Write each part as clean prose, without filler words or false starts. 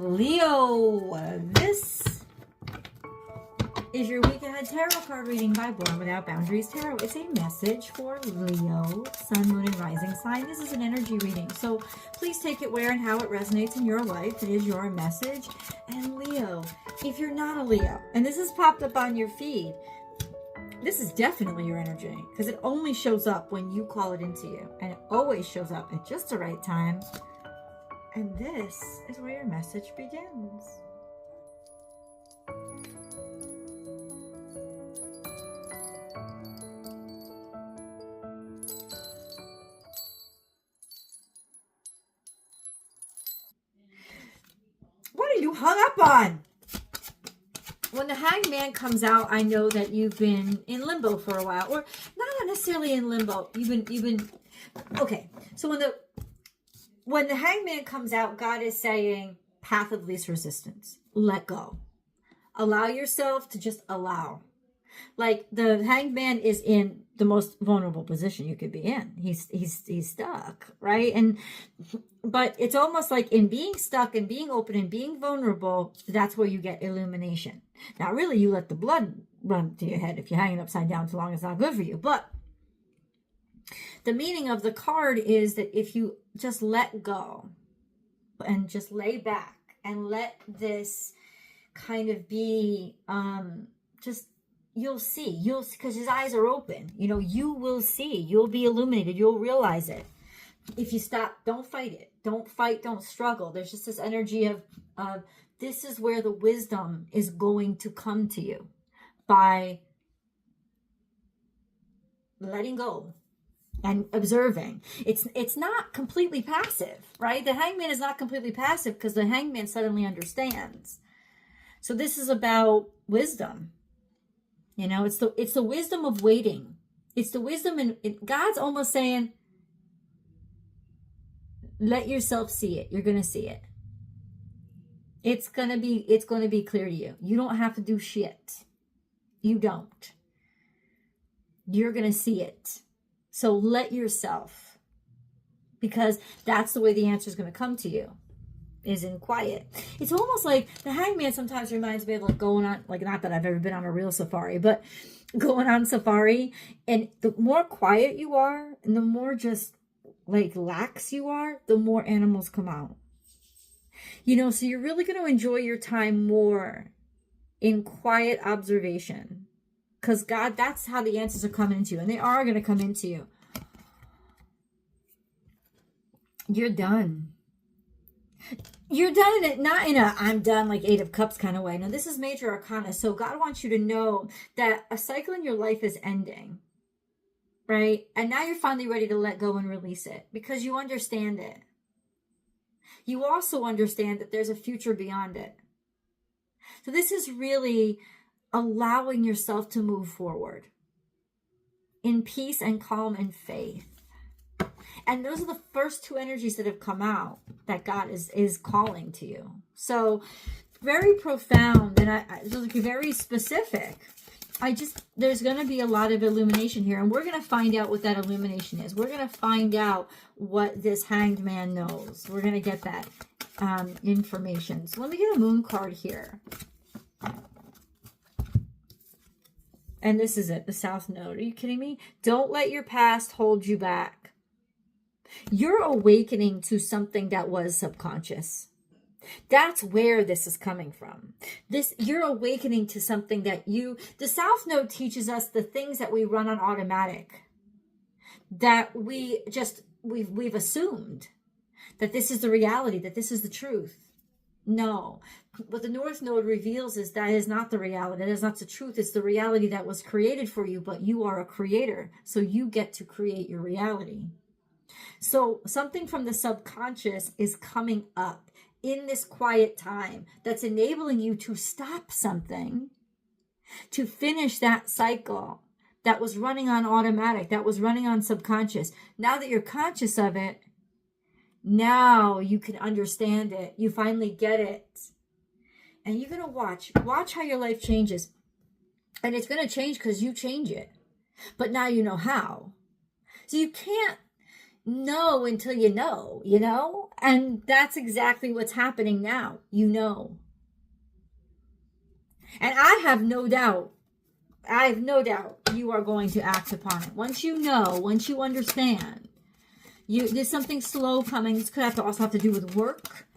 Leo, this is your week ahead tarot card reading by Born Without Boundaries Tarot. It's a message for Leo, Sun, Moon, and Rising sign. This is an energy reading, so please take it where and how it resonates in your life. It is your message. And Leo, if you're not a Leo, and this has popped up on your feed, this is definitely your energy, because it only shows up when you call it into you, and it always shows up at just the right time. And this is where your message begins. What are you hung up on? When the Hanged Man comes out, I know that you've been in limbo for a while, or not necessarily in limbo. You've been okay. So when the Hanged Man comes out, God is saying path of least resistance. Let go. Allow yourself to just allow. Like the Hanged Man is in the most vulnerable position you could be in. He's stuck, right? But it's almost like in being stuck and being open and being vulnerable, that's where you get illumination. Now, really, you let the blood run to your head if you're hanging upside down too long. It's not good for you. But the meaning of the card is that if you just let go and just lay back and let this kind of be just, you'll see, because his eyes are open, you will see, you'll be illuminated, you'll realize it. If you stop, don't fight it, don't struggle. There's just this energy of this is where the wisdom is going to come to you, by letting go and observing. It's not completely passive, right? The Hangman is not completely passive, because the Hangman suddenly understands. So this is about wisdom. It's the wisdom of waiting. It's the wisdom, and God's almost saying, let yourself see it. You're going to see it. It's going to be clear to you. You don't have to do shit. You don't. You're going to see it. So let yourself, because that's the way the answer is going to come to you, is in quiet. It's almost like the Hangman sometimes reminds me of like going on, like, not that I've ever been on a real safari, but going on safari, and the more quiet you are and the more just like lax you are, the more animals come out. So you're really going to enjoy your time more in quiet observation, because God, that's how the answers are coming into you, and they are going to come into you. You're done. You're done in it, not in a I'm done like Eight of Cups kind of way. No, this is major arcana. So God wants you to know that a cycle in your life is ending, right? And now you're finally ready to let go and release it, because you understand it. You also understand that there's a future beyond it. So this is really allowing yourself to move forward in peace and calm and faith. And those are the first two energies that have come out that God is calling to you. So very profound, and I very specific. There's going to be a lot of illumination here, and we're going to find out what that illumination is. We're going to find out what this Hanged Man knows. We're going to get that information. So let me get a moon card here. And this is it, the South Node. Are you kidding me? Don't let your past hold you back. You're awakening to something that was subconscious. That's where this is coming from. You're awakening to something that the South Node teaches us the things that we run on automatic, that we've assumed that this is the reality, that this is the truth. No, what the North Node reveals is that is not the reality. That is not the truth. It's the reality that was created for you, but you are a creator, so you get to create your reality. So something from the subconscious is coming up in this quiet time that's enabling you to stop something, to finish that cycle that was running on automatic, that was running on subconscious. Now that you're conscious of it, now you can understand it. You finally get it. And you're going to watch how your life changes. And it's going to change because you change it. But now you know how. So you can't know until you know? And that's exactly what's happening now. You know. And I have no doubt you are going to act upon it. Once you know, once you understand, there's something slow coming. This could also have to do with work.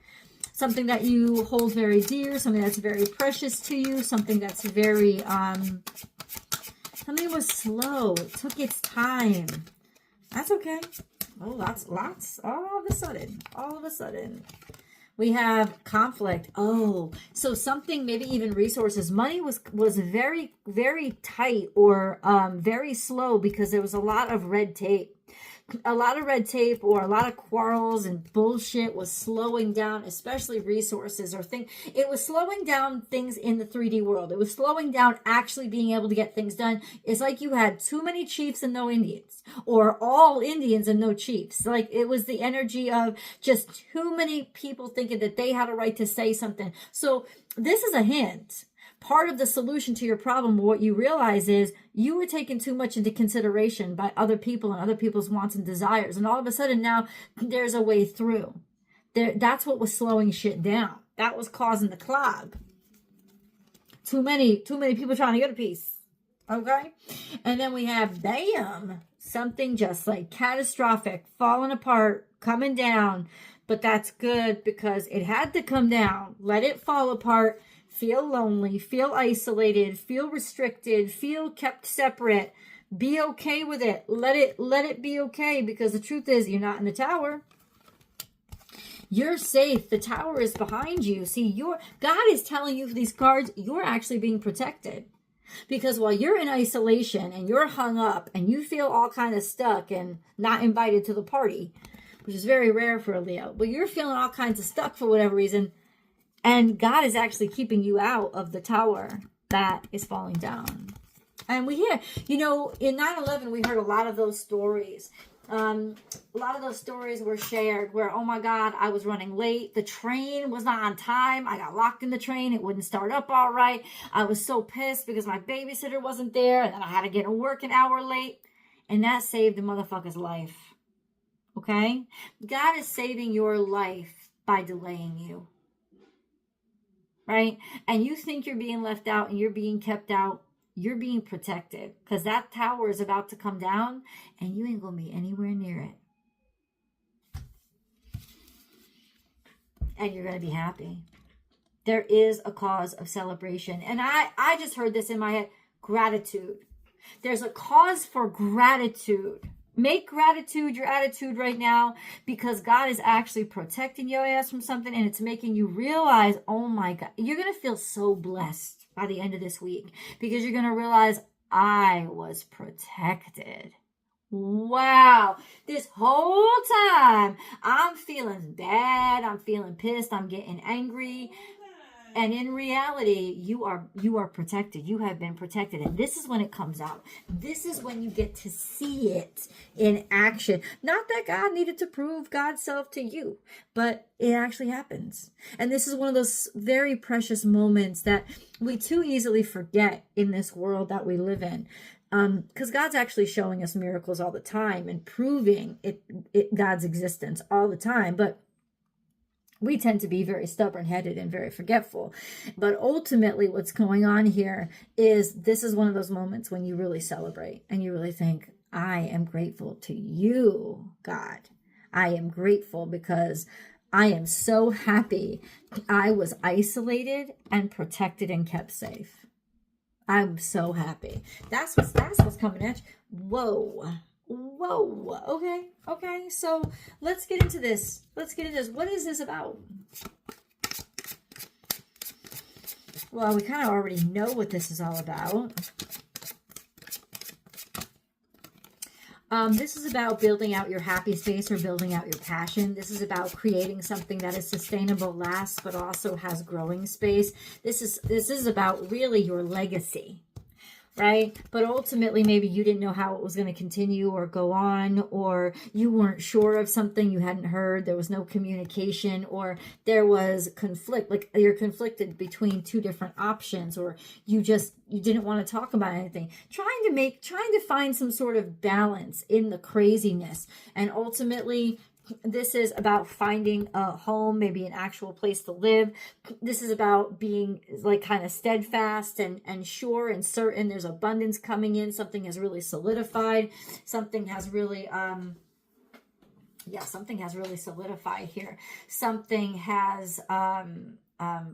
Something that you hold very dear, something that's very precious to you, something that's very, something was slow. It took its time. That's okay. Oh, lots, all of a sudden. We have conflict. Oh, so something, maybe even resources. Money was very, very tight or very slow because there was a lot of red tape. A lot of red tape or a lot of quarrels and bullshit was slowing down, especially resources or things. It was slowing down things in the 3D world. It was slowing down actually being able to get things done. It's like you had too many chiefs and no Indians, or all Indians and no chiefs. Like it was the energy of just too many people thinking that they had a right to say something. So this is a hint. Part of the solution to your problem, what you realize is you were taken too much into consideration by other people and other people's wants and desires. And all of a sudden now there's a way through. That's what was slowing shit down. That was causing the clog. Too many people trying to get a piece. Okay? And then we have, bam, something just like catastrophic, falling apart, coming down. But that's good because it had to come down. Let it fall apart. Feel lonely, feel isolated, feel restricted, feel kept separate. Be okay with it. Let it be okay, because the truth is you're not in the tower. You're safe. The tower is behind you. See, God is telling you these cards, you're actually being protected. Because while you're in isolation and you're hung up and you feel all kind of stuck and not invited to the party, which is very rare for a Leo, but you're feeling all kinds of stuck for whatever reason. And God is actually keeping you out of the tower that is falling down. And we hear, in 9/11, we heard a lot of those stories. A lot of those stories were shared where, oh my God, I was running late. The train was not on time. I got locked in the train. It wouldn't start up all right. I was so pissed because my babysitter wasn't there. And then I had to get to work an hour late. And that saved the motherfucker's life. Okay? God is saving your life by delaying you. Right? And you think you're being left out and you're being kept out. You're being protected, because that tower is about to come down and you ain't going to be anywhere near it. And you're going to be happy. There is a cause of celebration. And I just heard this in my head. Gratitude. There's a cause for gratitude. Make gratitude your attitude right now, because God is actually protecting your ass from something, and it's making you realize, oh my God, you're going to feel so blessed by the end of this week, because you're going to realize I was protected. Wow. This whole time I'm feeling bad. I'm feeling pissed. I'm getting angry. And in reality, you are protected. You have been protected. And this is when it comes out. This is when you get to see it in action. Not that God needed to prove God's self to you, but it actually happens. And this is one of those very precious moments that we too easily forget in this world that we live in. Because God's actually showing us miracles all the time and proving God's existence all the time. But we tend to be very stubborn-headed and very forgetful. But ultimately what's going on here is this is one of those moments when you really celebrate and you really think, I am grateful to you, God. I am grateful because I am so happy I was isolated and protected and kept safe. I'm so happy. That's what's coming at you. Whoa. Okay. So let's get into this. What is this about? Well, we kind of already know what this is all about. This is about building out your happy space or building out your passion. This is about creating something that is sustainable, lasts, but also has growing space. This is about really your legacy. right? But ultimately, maybe you didn't know how it was going to continue or go on, or you weren't sure of something you hadn't heard. There was no communication, or there was conflict. Like you're conflicted between two different options, or you didn't want to talk about anything. Trying to find some sort of balance in the craziness. And ultimately, this is about finding a home, maybe an actual place to live. This is about being like kind of steadfast and sure and certain. There's abundance coming in. Something has really solidified. Something has really, something has really solidified here. Something has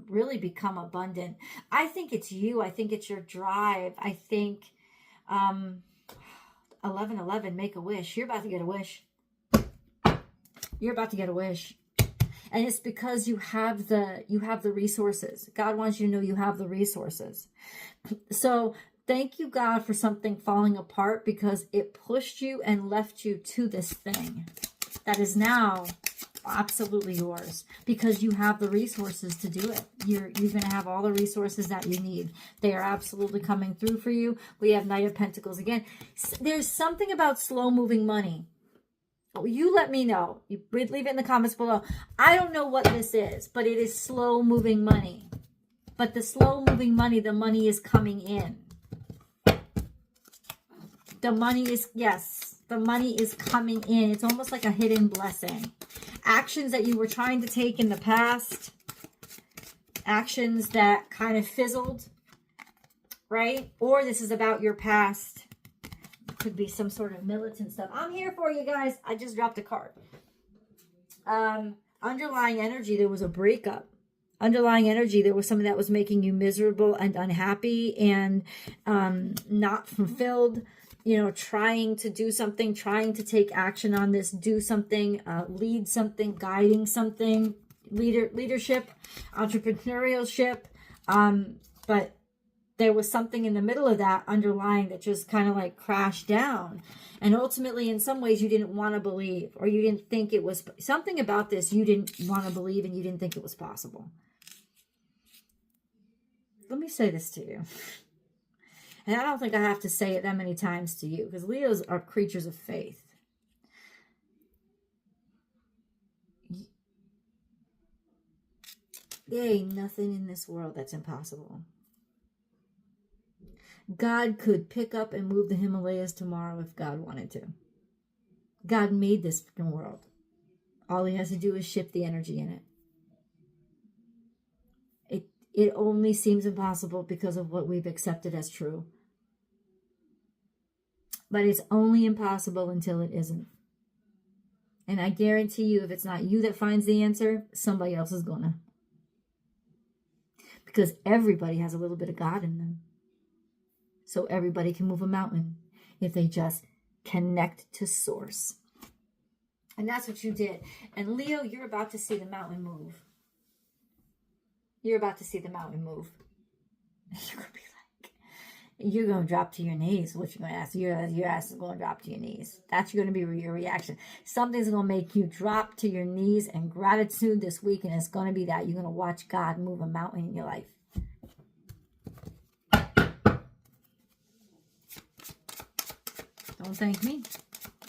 really become abundant. I think it's you. I think it's your drive. I think 1111, make a wish. You're about to get a wish. You're about to get a wish. And it's because you have the resources. God wants you to know you have the resources. So thank you, God, for something falling apart, because it pushed you and left you to this thing that is now absolutely yours, because you have the resources to do it. You're going to have all the resources that you need. They are absolutely coming through for you. We have Knight of Pentacles again. There's something about slow moving money. You let me know. You leave it in the comments below. I don't know what this is, but it is slow moving money. But the slow moving money, the money is coming in. The money is, yes, the money is coming in. It's almost like a hidden blessing. Actions that you were trying to take in the past, actions that kind of fizzled, right? Or this is about your past. Could be some sort of militant stuff. I'm here for you guys. I just dropped a card. Underlying energy, there was a breakup. Underlying energy, there was something that was making you miserable and unhappy and not fulfilled. You know, trying to do something, trying to take action on this, do something, lead something, guiding something, leadership, entrepreneurship. But there was something in the middle of that underlying that just kind of like crashed down. And ultimately, in some ways, you didn't want to believe, or you didn't think it was something about this you didn't want to believe, and you didn't think it was possible. Let me say this to you. And I don't think I have to say it that many times to you, because Leos are creatures of faith. There ain't nothing in this world that's impossible. God could pick up and move the Himalayas tomorrow if God wanted to. God made this freaking world. All he has to do is shift the energy in it. It only seems impossible because of what we've accepted as true. But it's only impossible until it isn't. And I guarantee you, if it's not you that finds the answer, somebody else is gonna. Because everybody has a little bit of God in them. So everybody can move a mountain if they just connect to source. And that's what you did. And Leo, you're about to see the mountain move. You're about to see the mountain move. You're going to be like, you're going to drop to your knees. What you're going to ask? Your ass is going to drop to your knees. That's going to be your reaction. Something's going to make you drop to your knees in gratitude this week. And it's going to be that you're going to watch God move a mountain in your life. Don't thank me.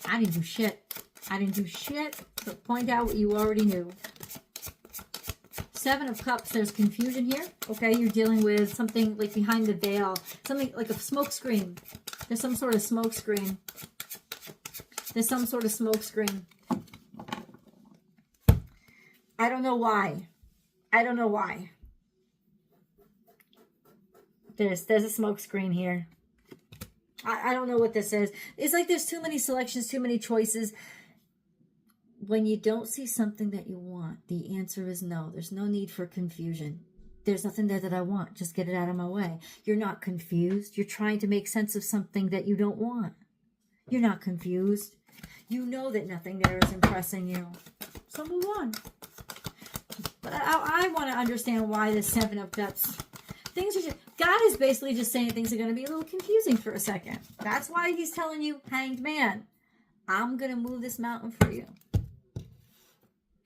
I didn't do shit. I didn't do shit to point out what you already knew. 7 of Cups, there's confusion here. Okay, you're dealing with something like behind the veil. Something like a smoke screen. There's some sort of smoke screen. There's some sort of smoke screen. I don't know why. I don't know why. There's a smoke screen here. I don't know what this is. It's like there's too many selections, too many choices. When you don't see something that you want, the answer is no. There's no need for confusion. There's nothing there that I want. Just get it out of my way. You're not confused. You're trying to make sense of something that you don't want. You're not confused. You know that nothing there is impressing you. So move on. But I want to understand why the 7 of Cups. Things are just, God is basically just saying things are going to be a little confusing for a second. That's why he's telling you, Hanged Man, I'm going to move this mountain for you.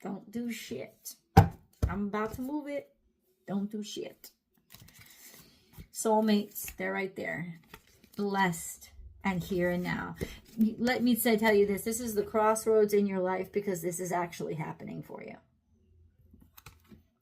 Don't do shit. I'm about to move it. Don't do shit. Soulmates, they're right there. blessed and here and now. Let me tell you this. This is the crossroads in your life because this is actually happening for you.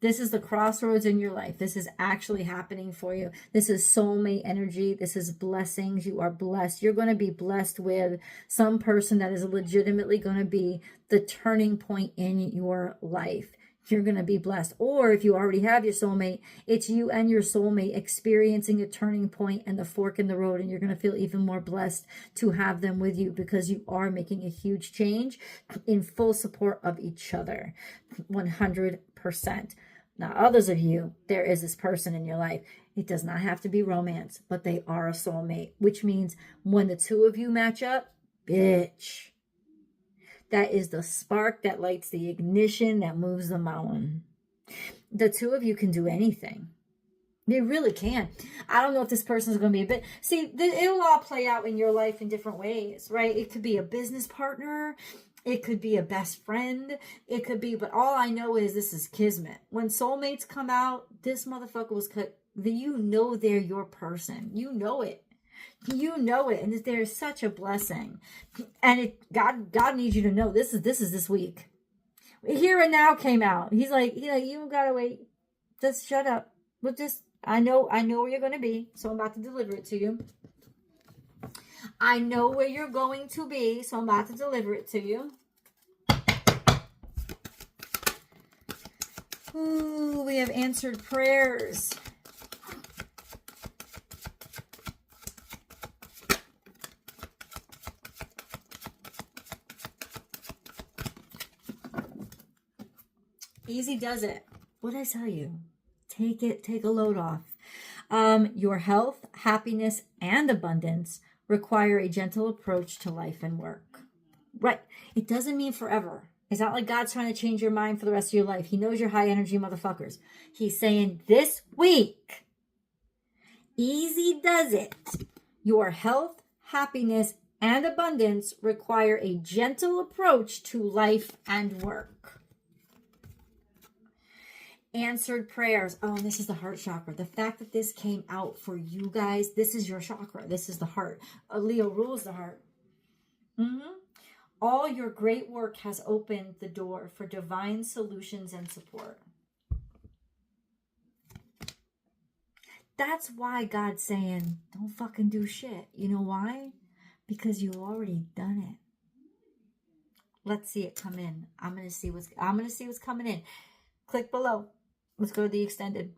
This is the crossroads in your life. This is actually happening for you. This is soulmate energy. This is blessings. You are blessed. You're going to be blessed with some person that is legitimately going to be the turning point in your life. You're going to be blessed. Or if you already have your soulmate, it's you and your soulmate experiencing a turning point and the fork in the road. And you're going to feel even more blessed to have them with you because you are making a huge change in full support of each other. 100%. Now, others of you, there is this person in your life. It does not have to be romance, but they are a soulmate, which means when the two of you match up, bitch, that is the spark that lights the ignition that moves the mountain. The two of you can do anything. They really can. I don't know if this person is going to be a bit... See, it'll all play out in your life in different ways, right? It could be a business partner. It could be a best friend. It could be... But all I know is this is kismet. When soulmates come out, this motherfucker was cut. You know they're your person. You know it. You know it. And there's such a blessing. And God needs you to know this is this week. Here and Now came out. He's like, you don't gotta wait. Just shut up. But just... I know where you're going to be, so I'm about to deliver it to you. I know where you're going to be, so I'm about to deliver it to you. Ooh, we have answered prayers. Easy does it. What did I tell you? Take a load off. Your health, happiness, and abundance require a gentle approach to life and work. Right. It doesn't mean forever. It's not like God's trying to change your mind for the rest of your life. He knows you're high energy motherfuckers. He's saying this week, easy does it. Your health, happiness, and abundance require a gentle approach to life and work. Answered prayers. Oh, and this is the heart chakra. The fact that this came out for you guys, this is your chakra. This is the heart. Leo rules the heart. All your great work has opened the door for divine solutions and support. That's why God's saying, don't fucking do shit. You know why? Because you've already done it. Let's see it come in. I'm gonna see what's coming in. Click below. Let's go to the extended.